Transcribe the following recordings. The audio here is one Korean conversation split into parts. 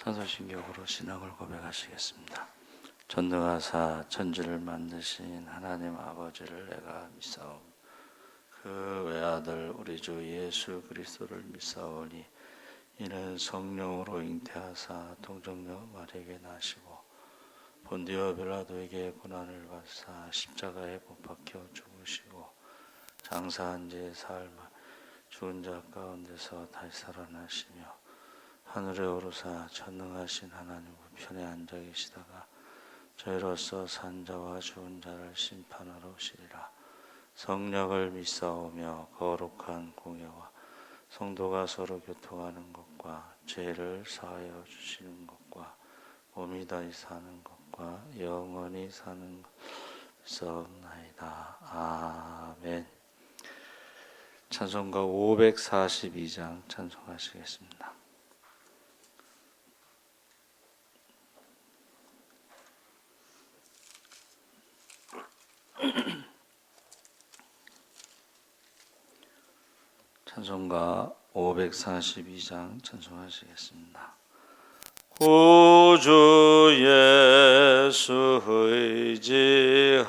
찬송신격으로 신앙을 고백하시겠습니다. 전능하사 천지를 만드신 하나님 아버지를 내가 믿사오니 그 외아들 우리 주 예수 그리스도를 믿사오니 이는 성령으로 잉태하사 동정녀 마리아에게 나시고 본디오 빌라도에게 고난을 받사 십자가에 못 박혀 죽으시고 장사한 지 사흘 만에 죽은 자 가운데서 다시 살아나시며 하늘에 오르사 전능하신 하나님 우편에 앉아 계시다가 저희로서 산 자와 죽은 자를 심판하러 오시리라. 성령을 믿사오며 거룩한 공예와 성도가 서로 교통하는 것과 죄를 사하여 주시는 것과 몸이 다시 사는 것과 영원히 사는 것 믿사옵나이다. 아멘. 찬송가 542장 찬송하시겠습니다. 찬송가 542장 찬송하시겠습니다. 구주 예수 의지함이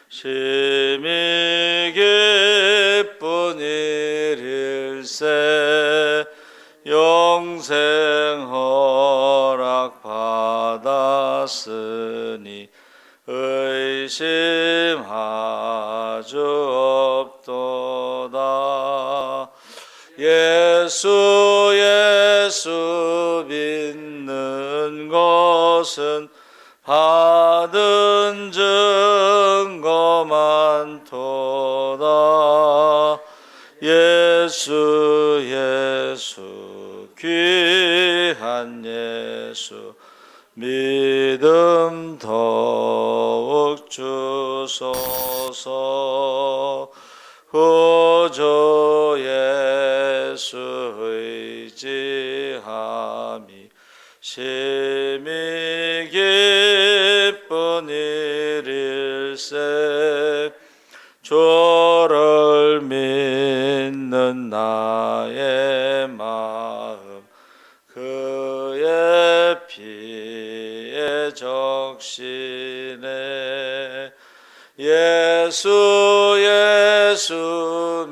심히 기쁜 일일세 영생 허락 받았으니 의심하주 없도다. 예수 믿는 것은 받은 증거 많도다. 예수 귀한 예수 믿음 더욱 주소서. 구주 예수 의지함이 심히 기쁜 일일세 주를 믿는 나의 마음 그의 피에 적시네. 예수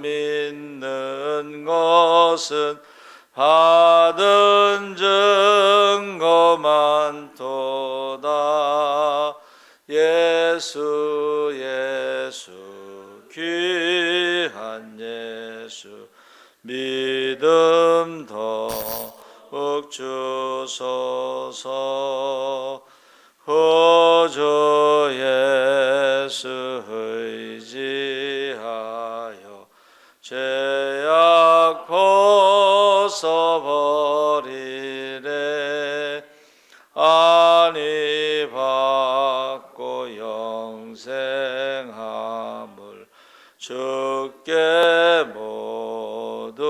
믿는 것은 받은 증거 많도다. 예수 귀한 예수 믿음 더욱 주소서. 구주 예수 의지하여 죄악 벗어버리래. 안위 받고 영생함을 주께 모두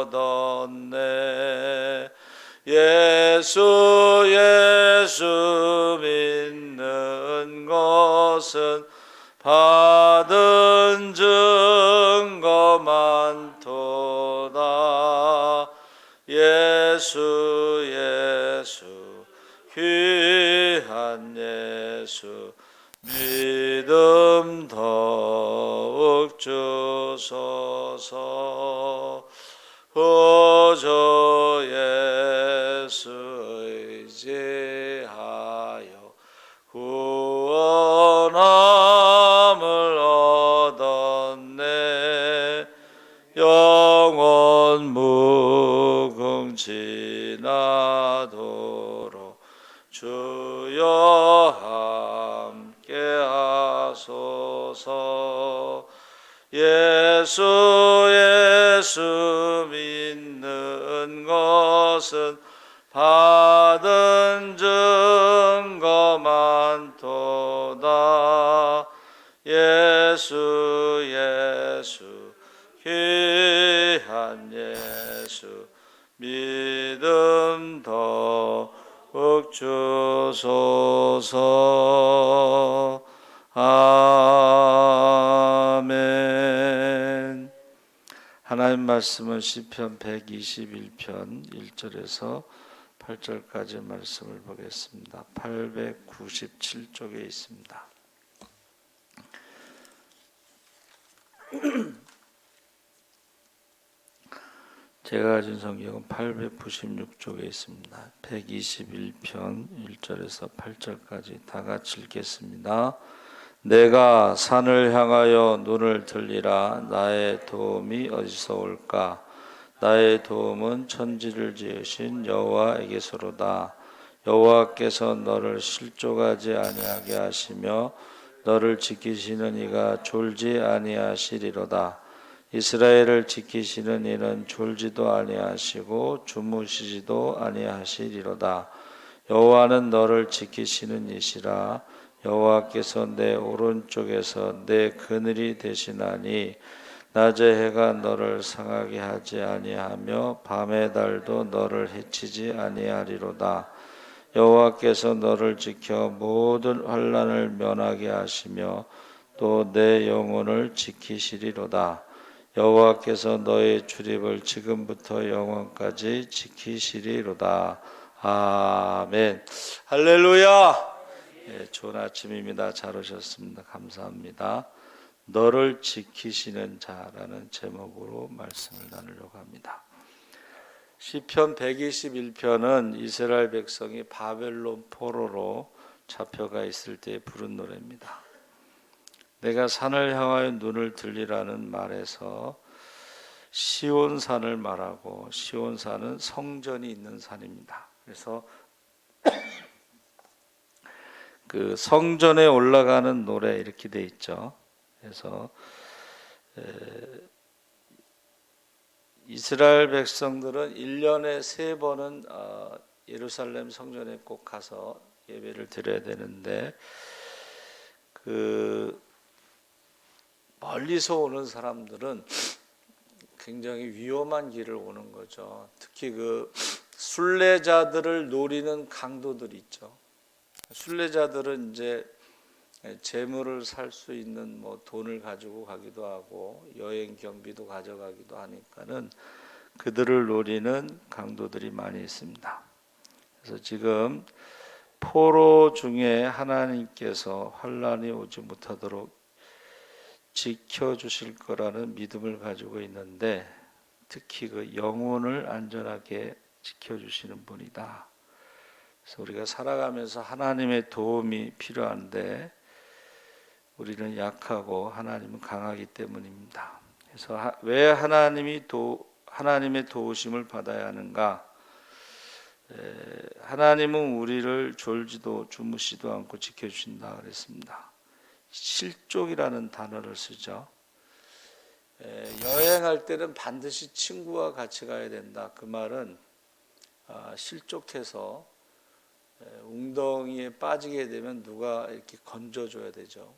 얻었네. 예수 믿는 것은 받은 증거 많도다. 예수 귀한 예수 믿음 더욱 주소서. 구주 예수 의지하여 구원함을 얻었네. 영원 무궁지나도록 주여 함께 하소서. 예수 믿는 것은 받은 증거 많도다. 예수 귀한 예수 믿음 더욱 주소서. 아멘. 하나님 말씀은 시편 121편 1절에서 8절까지 말씀을 보겠습니다. 897쪽에 있습니다. 제가 가진 성경은 896쪽에 있습니다. 121편 1절에서 8절까지 다 같이 읽겠습니다. 내가 산을 향하여 눈을 들리라. 나의 도움이 어디서 올까? 나의 도움은 천지를 지으신 여호와에게서로다. 여호와께서 너를 실족하지 아니하게 하시며 너를 지키시는 이가 졸지 아니하시리로다. 이스라엘을 지키시는 이는 졸지도 아니하시고 주무시지도 아니하시리로다. 여호와는 너를 지키시는 이시라. 여호와께서 내 오른쪽에서 내 그늘이 되시나니 낮에 해가 너를 상하게 하지 아니하며 밤의 달도 너를 해치지 아니하리로다. 여호와께서 너를 지켜 모든 환난을 면하게 하시며 또 내 영혼을 지키시리로다. 여호와께서 너의 출입을 지금부터 영원까지 지키시리로다. 아멘. 할렐루야. 좋은 아침입니다. 잘 오셨습니다. 감사합니다. 너를 지키시는 자라는 제목으로 말씀을 나누려고 합니다. 시편 121편은 이스라엘 백성이 바벨론 포로로 잡혀가 있을 때 부른 노래입니다. 내가 산을 향하여 눈을 들리라는 말에서 시온산을 말하고, 시온산은 성전이 있는 산입니다. 그래서 그 성전에 올라가는 노래 이렇게 돼 있죠. 그래서 이스라엘 백성들은 1년에 3번은 예루살렘 성전에 꼭 가서 예배를 드려야 되는데, 그 멀리서 오는 사람들은 굉장히 위험한 길을 오는 거죠. 특히 그 순례자들을 노리는 강도들이 있죠. 순례자들은 이제 재물을 살 수 있는 뭐 돈을 가지고 가기도 하고 여행 경비도 가져가기도 하니까는 그들을 노리는 강도들이 많이 있습니다. 그래서 지금 포로 중에 하나님께서 환난이 오지 못하도록 지켜주실 거라는 믿음을 가지고 있는데, 특히 그 영혼을 안전하게 지켜주시는 분이다. 그래서 우리가 살아가면서 하나님의 도움이 필요한데 우리는 약하고 하나님은 강하기 때문입니다. 그래서 왜 하나님의 도우심을 받아야 하는가? 하나님은 우리를 졸지도 주무시도 않고 지켜주신다 그랬습니다. 실족이라는 단어를 쓰죠. 여행할 때는 반드시 친구와 같이 가야 된다. 그 말은 실족해서 웅덩이에 빠지게 되면 누가 이렇게 건져줘야 되죠.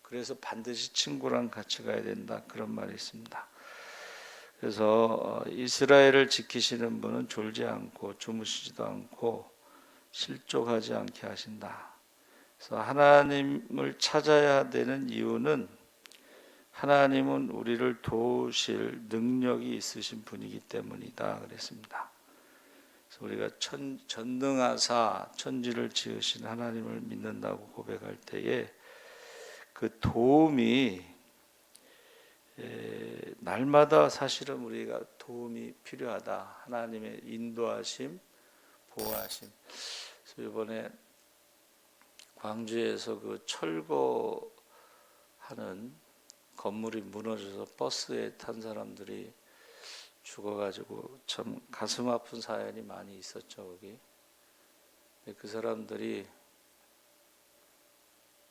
그래서 반드시 친구랑 같이 가야 된다. 그런 말이 있습니다. 그래서 이스라엘을 지키시는 분은 졸지 않고 주무시지도 않고 실족하지 않게 하신다. 그래서 하나님을 찾아야 되는 이유는 하나님은 우리를 도우실 능력이 있으신 분이기 때문이다 그랬습니다. 그래서 우리가 전능하사 천지를 지으신 하나님을 믿는다고 고백할 때에 그 도움이 날마다 사실은 우리가 도움이 필요하다. 하나님의 인도하심, 보호하심. 그래서 이번에 광주에서 그 철거하는 건물이 무너져서 버스에 탄 사람들이 죽어가지고 참 가슴 아픈 사연이 많이 있었죠, 거기. 근데 그 사람들이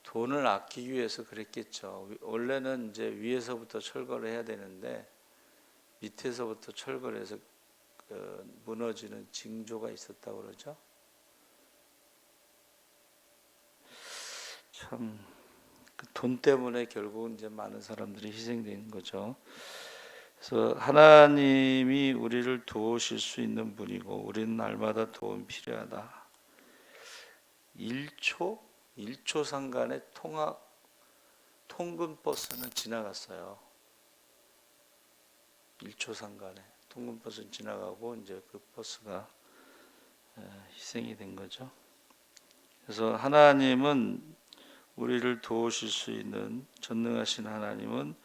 돈을 아끼기 위해서 그랬겠죠. 원래는 이제 위에서부터 철거를 해야 되는데 밑에서부터 철거를 해서 무너지는 징조가 있었다고 그러죠. 참 그 돈 때문에 결국은 이제 많은 사람들이 희생된 거죠. 그래서 하나님이 우리를 도우실 수 있는 분이고 우리는 날마다 도움이 필요하다. 1초 상간에 통근 버스는 지나갔어요. 1초 상간에 통근버스 지나가고 이제 그 버스가 희생이 된 거죠. 그래서 하나님은 우리를 도우실 수 있는 전능하신 하나님은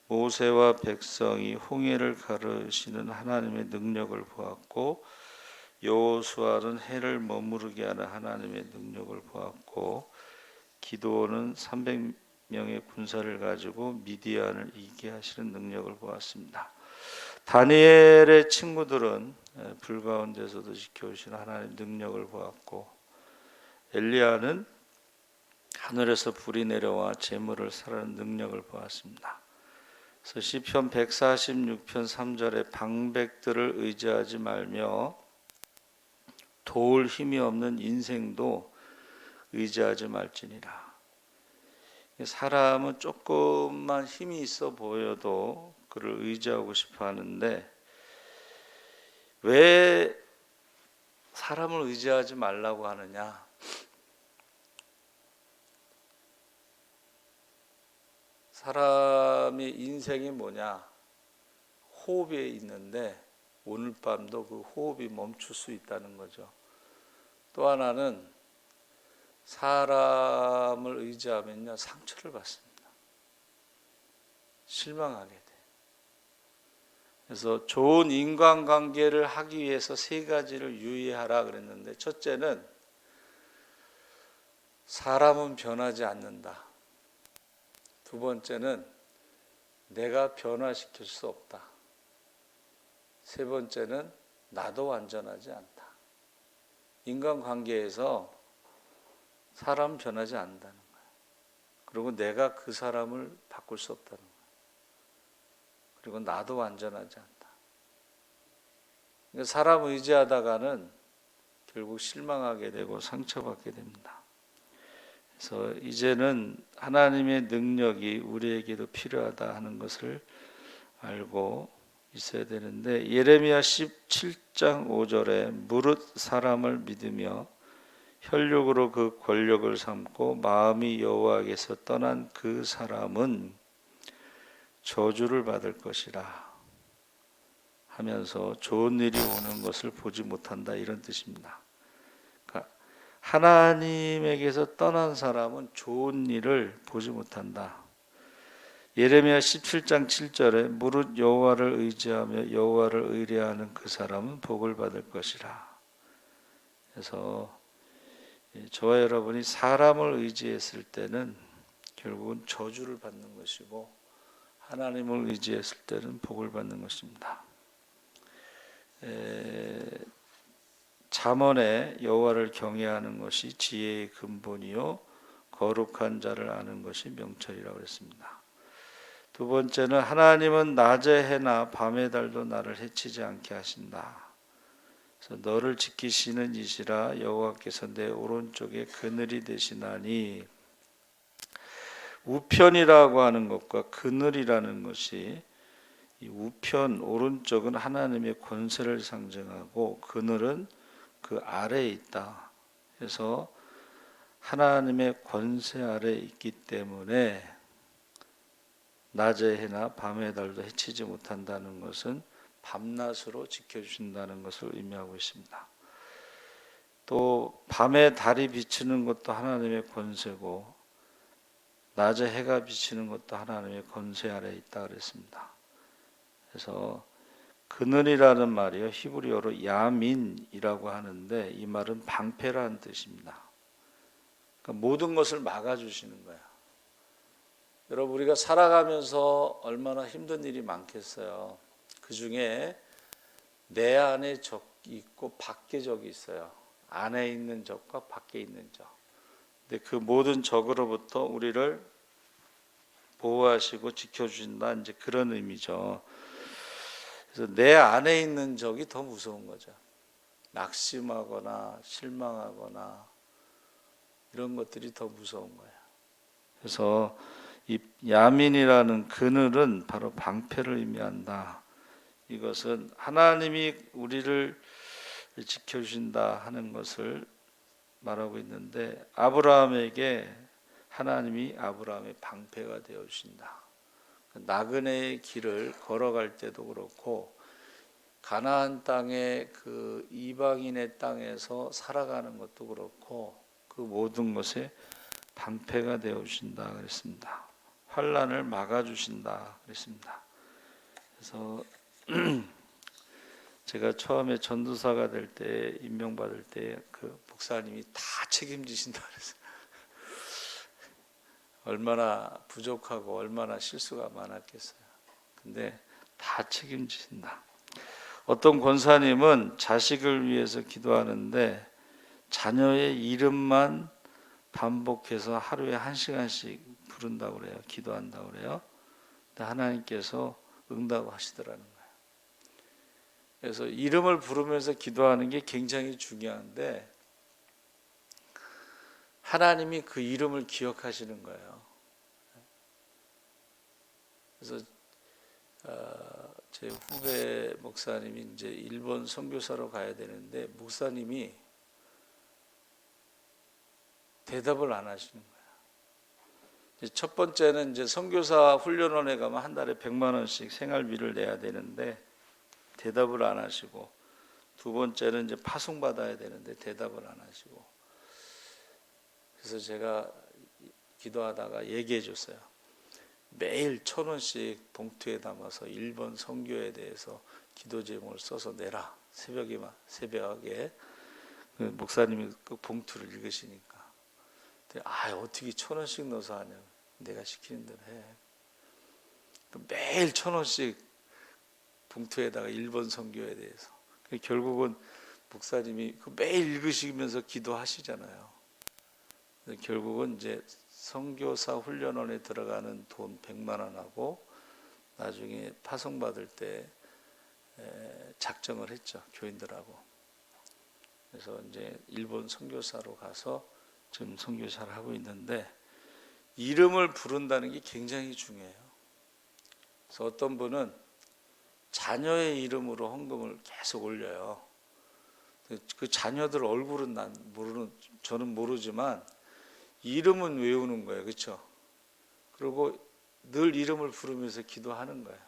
모세와 백성이 홍해를 가르시는 하나님의 능력을 보았고, 여호수아는 해를 머무르게 하는 하나님의 능력을 보았고, 기드온은 300명의 군사를 가지고 미디안을 이기게 하시는 능력을 보았습니다. 다니엘의 친구들은 불 가운데서도 지켜오시는 하나님의 능력을 보았고, 엘리야는 하늘에서 불이 내려와 재물을 살하는 능력을 보았습니다. 그래서 시편 146편 3절에 방백들을 의지하지 말며 도울 힘이 없는 인생도 의지하지 말지니라. 사람은 조금만 힘이 있어 보여도 그를 의지하고 싶어 하는데, 왜 사람을 의지하지 말라고 하느냐? 사람의 인생이 뭐냐? 호흡에 있는데 오늘 밤도 그 호흡이 멈출 수 있다는 거죠. 또 하나는 사람을 의지하면요, 상처를 받습니다. 실망하게 돼. 그래서 좋은 인간관계를 하기 위해서 세 가지를 유의하라 그랬는데, 첫째는 사람은 변하지 않는다. 두 번째는 내가 변화시킬 수 없다. 세 번째는 나도 완전하지 않다. 인간관계에서 사람 변하지 않는다는 거예요. 그리고 내가 그 사람을 바꿀 수 없다는 거예요. 그리고 나도 완전하지 않다. 그러니까 사람 의지하다가는 결국 실망하게 되고 상처받게 됩니다. 그래서 이제는 하나님의 능력이 우리에게도 필요하다 하는 것을 알고 있어야 되는데, 예레미야 17장 5절에 무릇 사람을 믿으며 혈육으로 그 권력을 삼고 마음이 여호와께서 떠난 그 사람은 저주를 받을 것이라 하면서 좋은 일이 오는 것을 보지 못한다, 이런 뜻입니다. 그러니까 하나님에게서 떠난 사람은 좋은 일을 보지 못한다. 예레미야 17장 7절에 무릇 여호와를 의지하며 여호와를 의뢰하는 그 사람은 복을 받을 것이라. 그래서 저와 여러분이 사람을 의지했을 때는 결국은 저주를 받는 것이고, 하나님을 의지했을 때는 복을 받는 것입니다. 잠언에 여호와를 경외하는 것이 지혜의 근본이요 거룩한 자를 아는 것이 명철이라고 했습니다. 두 번째는 하나님은 낮의 해나 밤의 달도 나를 해치지 않게 하신다. 그래서 너를 지키시는 이시라 여호와께서 내 오른쪽에 그늘이 되시나니, 우편이라고 하는 것과 그늘이라는 것이, 이 우편 오른쪽은 하나님의 권세를 상징하고 그늘은 그 아래에 있다. 그래서 하나님의 권세 아래에 있기 때문에 낮의 해나 밤의 달도 해치지 못한다는 것은 밤낮으로 지켜주신다는 것을 의미하고 있습니다. 또 밤에 달이 비치는 것도 하나님의 권세고, 낮에 해가 비치는 것도 하나님의 권세 아래에 있다 그랬습니다. 그래서 그늘이라는 말이요, 히브리어로 야민이라고 하는데, 이 말은 방패라는 뜻입니다. 그러니까 모든 것을 막아주시는 거야. 여러분, 우리가 살아가면서 얼마나 힘든 일이 많겠어요. 그 중에 내 안에 적이 있고 밖에 적이 있어요. 안에 있는 적과 밖에 있는 적. 근데 그 모든 적으로부터 우리를 보호하시고 지켜주신다, 이제 그런 의미죠. 그래서 내 안에 있는 적이 더 무서운 거죠. 낙심하거나 실망하거나 이런 것들이 더 무서운 거예요. 그래서 이 야민이라는 그늘은 바로 방패를 의미한다. 이것은 하나님이 우리를 지켜주신다 하는 것을 말하고 있는데, 아브라함에게 하나님이 아브라함의 방패가 되어 주신다. 나그네의 길을 걸어갈 때도 그렇고 가나안 땅의 그 이방인의 땅에서 살아가는 것도 그렇고 그 모든 것에 방패가 되어 주신다 그랬습니다. 환난을 막아 주신다 그랬습니다. 그래서 제가 처음에 전도사가 될 때 임명받을 때 그 목사님이 다 책임지신다 그랬어요. 얼마나 부족하고 얼마나 실수가 많았겠어요. 근데 다 책임지신다. 어떤 권사님은 자식을 위해서 기도하는데 자녀의 이름만 반복해서 하루에 1시간씩 부른다고 그래요. 기도한다고 그래요. 근데 하나님께서 응답하시더라는 거예요. 그래서 이름을 부르면서 기도하는 게 굉장히 중요한데 하나님이 그 이름을 기억하시는 거예요. 그래서 제 후배 목사님이 이제 일본 선교사로 가야 되는데 목사님이 대답을 안 하시는 거예요. 첫 번째는 이제 선교사 훈련원에 가면 한 달에 100만 원씩 생활비를 내야 되는데 대답을 안 하시고, 두 번째는 이제 파송 받아야 되는데 대답을 안 하시고, 그래서 제가 기도하다가 얘기해 줬어요. 매일 1,000원씩 봉투에 담아서 일본 선교에 대해서 기도 제목을 써서 내라. 새벽에 그 목사님이 그 봉투를 읽으시니까 어떻게 1,000원씩 넣어서 하냐. 내가 시키는 대로 해. 매일 1,000원씩 봉투에다가 일본 선교에 대해서. 결국은 목사님이 매일 읽으시면서 기도하시잖아요. 결국은 이제 선교사 훈련원에 들어가는 돈 100만 원하고 나중에 파송 받을 때 작정을 했죠. 교인들하고. 그래서 이제 일본 선교사로 가서 지금 선교사를 하고 있는데 이름을 부른다는 게 굉장히 중요해요. 그래서 어떤 분은 자녀의 이름으로 헌금을 계속 올려요. 그 자녀들 얼굴은 저는 모르지만 이름은 외우는 거예요. 그렇죠? 그리고 늘 이름을 부르면서 기도하는 거예요.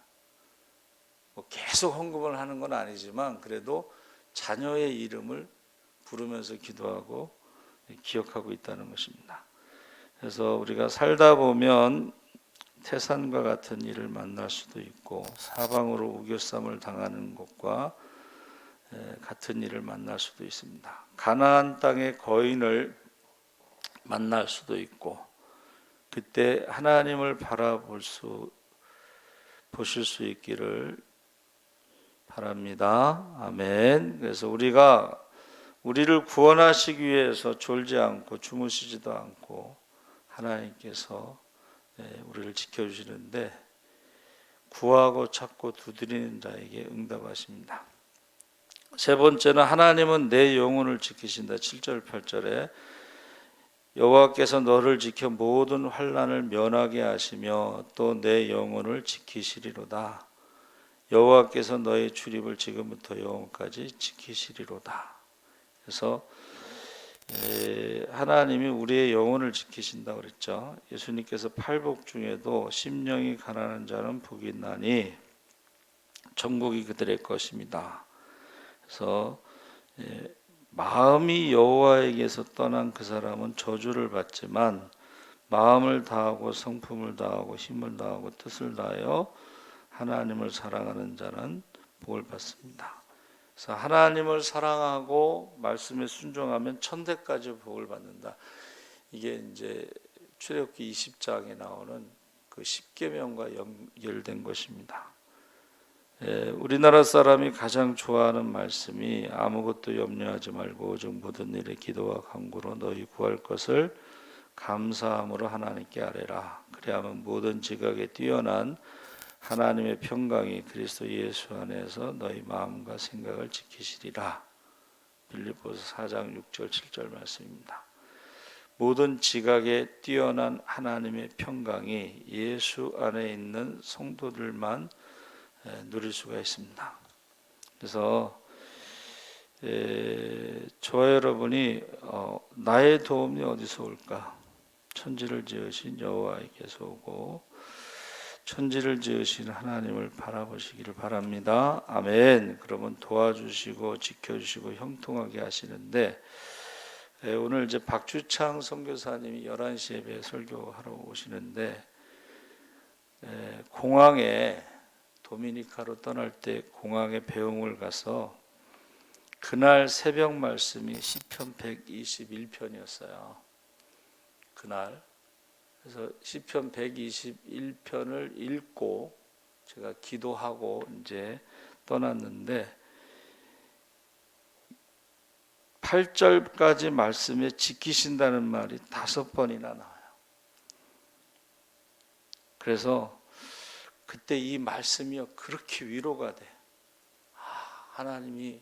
계속 헌금을 하는 건 아니지만 그래도 자녀의 이름을 부르면서 기도하고 기억하고 있다는 것입니다. 그래서 우리가 살다 보면 태산과 같은 일을 만날 수도 있고 사방으로 우겨쌈을 당하는 것과 같은 일을 만날 수도 있습니다. 가나안 땅의 거인을 만날 수도 있고 그때 하나님을 보실 수 있기를 바랍니다. 아멘. 그래서 우리를 구원하시기 위해서 졸지 않고 주무시지도 않고 하나님께서 우리를 지켜주시는데 구하고 찾고 두드리는 자에게 응답하십니다. 세 번째는 하나님은 내 영혼을 지키신다. 7절 8절에 여호와께서 너를 지켜 모든 환난을 면하게 하시며 또 내 영혼을 지키시리로다. 여호와께서 너의 출입을 지금부터 영원까지 지키시리로다. 그래서 하나님이 우리의 영혼을 지키신다고 그랬죠. 예수님께서 팔복 중에도 심령이 가난한 자는 복이 있나니 천국이 그들의 것입니다. 그래서 마음이 여호와에게서 떠난 그 사람은 저주를 받지만 마음을 다하고 성품을 다하고 힘을 다하고 뜻을 다하여 하나님을 사랑하는 자는 복을 받습니다. 그래서 하나님을 사랑하고 말씀에 순종하면 천대까지 복을 받는다. 이게 이제 출애굽기 20장에 나오는 그 10계명과 연결된 것입니다. 우리나라 사람이 가장 좋아하는 말씀이 아무것도 염려하지 말고 오직 모든 일에 기도와 간구로 너희 구할 것을 감사함으로 하나님께 아뢰라. 그리하면 모든 지각에 뛰어난 하나님의 평강이 그리스도 예수 안에서 너희 마음과 생각을 지키시리라. 빌립보서 4장 6절 7절 말씀입니다. 모든 지각에 뛰어난 하나님의 평강이 예수 안에 있는 성도들만 누릴 수가 있습니다. 그래서 저와 여러분이 나의 도움이 어디서 올까? 천지를 지으신 여호와에게서 오고 천지를 지으신 하나님을 바라보시기를 바랍니다. 아멘. 그러면 도와주시고 지켜주시고 형통하게 하시는데, 오늘 이제 박주창 선교사님이 11시 예배 설교하러 오시는데, 공항에 도미니카로 떠날 때 공항에 배웅을 가서 그날 새벽 말씀이 시편 121편이었어요. 그날. 그래서 시편 121편을 읽고 제가 기도하고 이제 떠났는데 8절까지 말씀에 지키신다는 말이 5번이나 나와요. 그래서 그때 이 말씀이요 그렇게 위로가 돼. 하나님이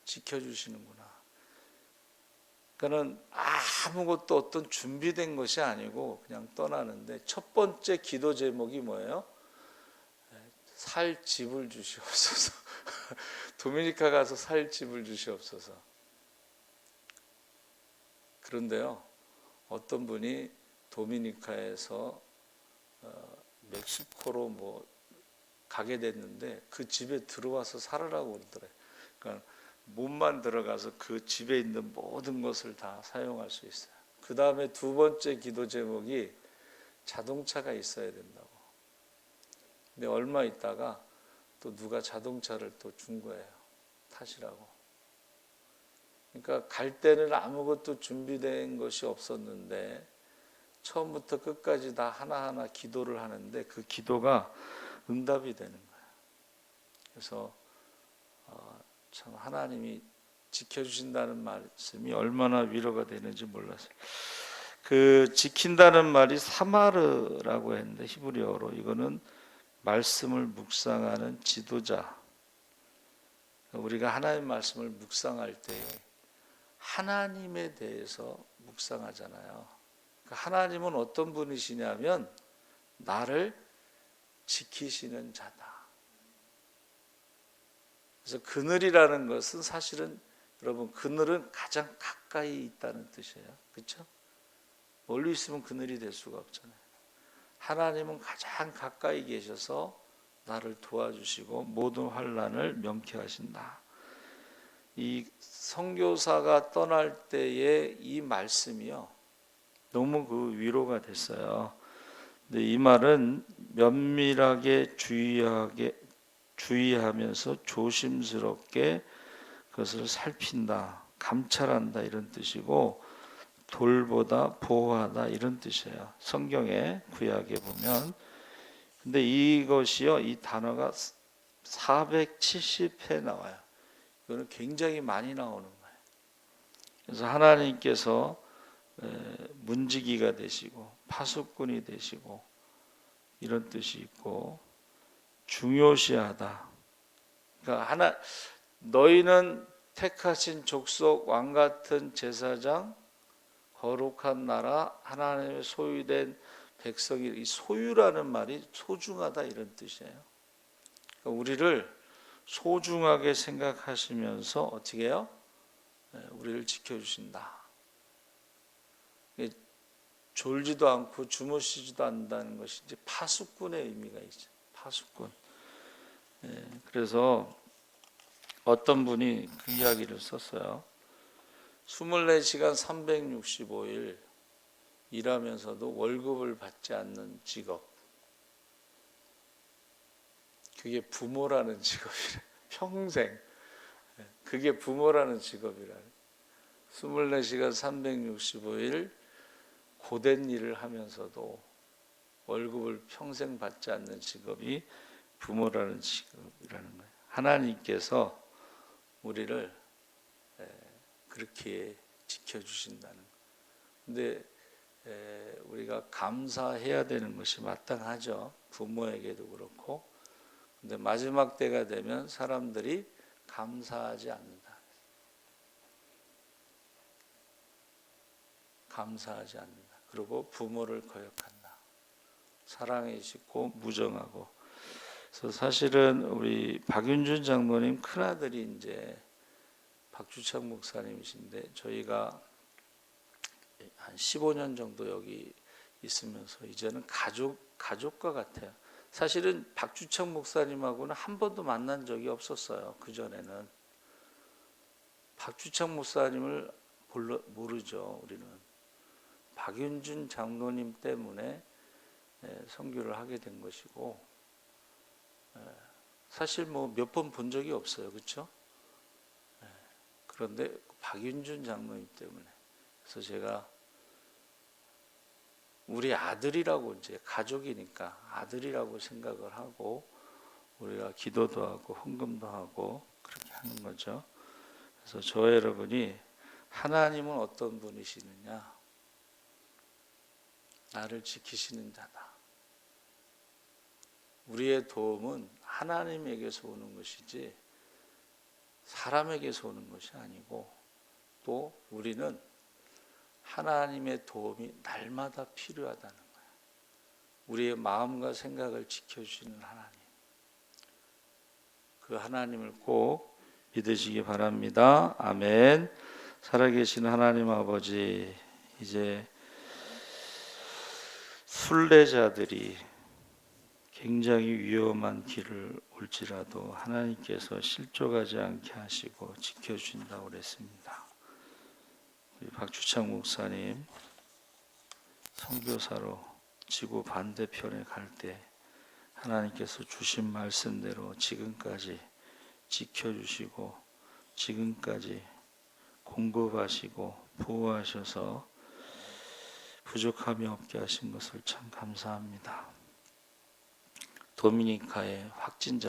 지켜주시는구나. 그러니까는 아무것도 어떤 준비된 것이 아니고 그냥 떠나는데 첫 번째 기도 제목이 뭐예요? 살 집을 주시옵소서. 도미니카 가서 살 집을 주시옵소서. 그런데요, 어떤 분이 도미니카에서 멕시코로 뭐 가게 됐는데 그 집에 들어와서 살으라고 그러더래요. 그러니까 몸만 들어가서 그 집에 있는 모든 것을 다 사용할 수 있어요. 그 다음에 두 번째 기도 제목이 자동차가 있어야 된다고. 근데 얼마 있다가 또 누가 자동차를 또 준 거예요. 타시라고. 그러니까 갈 때는 아무것도 준비된 것이 없었는데 처음부터 끝까지 다 하나하나 기도를 하는데 그 기도가 응답이 되는 거예요. 그래서 참 하나님이 지켜주신다는 말씀이 얼마나 위로가 되는지 몰랐어요. 그 지킨다는 말이 사마르라고 했는데 히브리어로 이거는 말씀을 묵상하는 지도자. 우리가 하나님 말씀을 묵상할 때 하나님에 대해서 묵상하잖아요. 하나님은 어떤 분이시냐면 나를 지키시는 자다. 그래서 그늘이라는 것은 사실은 여러분 그늘은 가장 가까이 있다는 뜻이에요. 그렇죠? 멀리 있으면 그늘이 될 수가 없잖아요. 하나님은 가장 가까이 계셔서 나를 도와주시고 모든 환난을 명쾌하신다. 이 선교사가 떠날 때의 이 말씀이요. 너무 그 위로가 됐어요. 근데 이 말은 면밀하게 주의하면서 조심스럽게 그것을 살핀다, 감찰한다 이런 뜻이고 돌보다, 보호하다 이런 뜻이에요. 성경에 구약에 보면. 근데 이것이요, 이 단어가 470회 나와요. 이거는 굉장히 많이 나오는 거예요. 그래서 하나님께서 문지기가 되시고 파수꾼이 되시고 이런 뜻이 있고 중요시하다. 그러니까 너희는 택하신 족속 왕 같은 제사장 거룩한 나라 하나님의 소유된 백성이 이 소유라는 말이 소중하다 이런 뜻이에요. 그러니까 우리를 소중하게 생각하시면서 어떻게 해요? 우리를 지켜주신다. 졸지도 않고 주무시지도 않는다는 것이 이제 파수꾼의 의미가 있죠. 파수꾼. 그래서 어떤 분이 그 이야기를 썼어요. 24시간 365일 일하면서도 월급을 받지 않는 직업. 그게 부모라는 직업이래. 평생. 그게 부모라는 직업이래. 24시간 365일 고된 일을 하면서도 월급을 평생 받지 않는 직업이 부모라는 직업이라는 거예요. 하나님께서 우리를 그렇게 지켜주신다는 거예요. 근데 우리가 감사해야 되는 것이 마땅하죠. 부모에게도 그렇고. 근데 마지막 때가 되면 사람들이 감사하지 않는다. 감사하지 않는다. 그리고 부모를 거역한다. 사랑이 짙고 무정하고. 그래서 사실은 우리 박윤준 장로님 큰아들이 이제 박주창 목사님이신데 저희가 한 15년 정도 여기 있으면서 이제는 가족과 같아요. 사실은 박주청 목사님하고는 한 번도 만난 적이 없었어요. 그 전에는 박주청 목사님을 모르죠. 우리는 박윤준 장로님 때문에 선교를 하게 된 것이고, 사실 뭐 몇 번 본 적이 없어요. 그렇죠? 그런데 박윤준 장로님 때문에, 그래서 제가 우리 아들이라고, 이제 가족이니까 아들이라고 생각을 하고 우리가 기도도 하고 헌금도 하고 그렇게 하는 거죠. 그래서 저 여러분이 하나님은 어떤 분이시느냐? 나를 지키시는 자다. 우리의 도움은 하나님에게서 오는 것이지 사람에게서 오는 것이 아니고, 또 우리는 하나님의 도움이 날마다 필요하다는 거예요. 우리의 마음과 생각을 지켜주시는 하나님, 그 하나님을 꼭 믿으시기 바랍니다. 아멘. 살아계신 하나님 아버지, 이제 순례자들이 굉장히 위험한 길을 올지라도 하나님께서 실족하지 않게 하시고 지켜주신다고 그랬습니다. 우리 박주창 목사님 선교사로 지구 반대편에 갈 때 하나님께서 주신 말씀대로 지금까지 지켜주시고 지금까지 공급하시고 보호하셔서 부족함이 없게 하신 것을 참 감사합니다. 도미니카의 확진자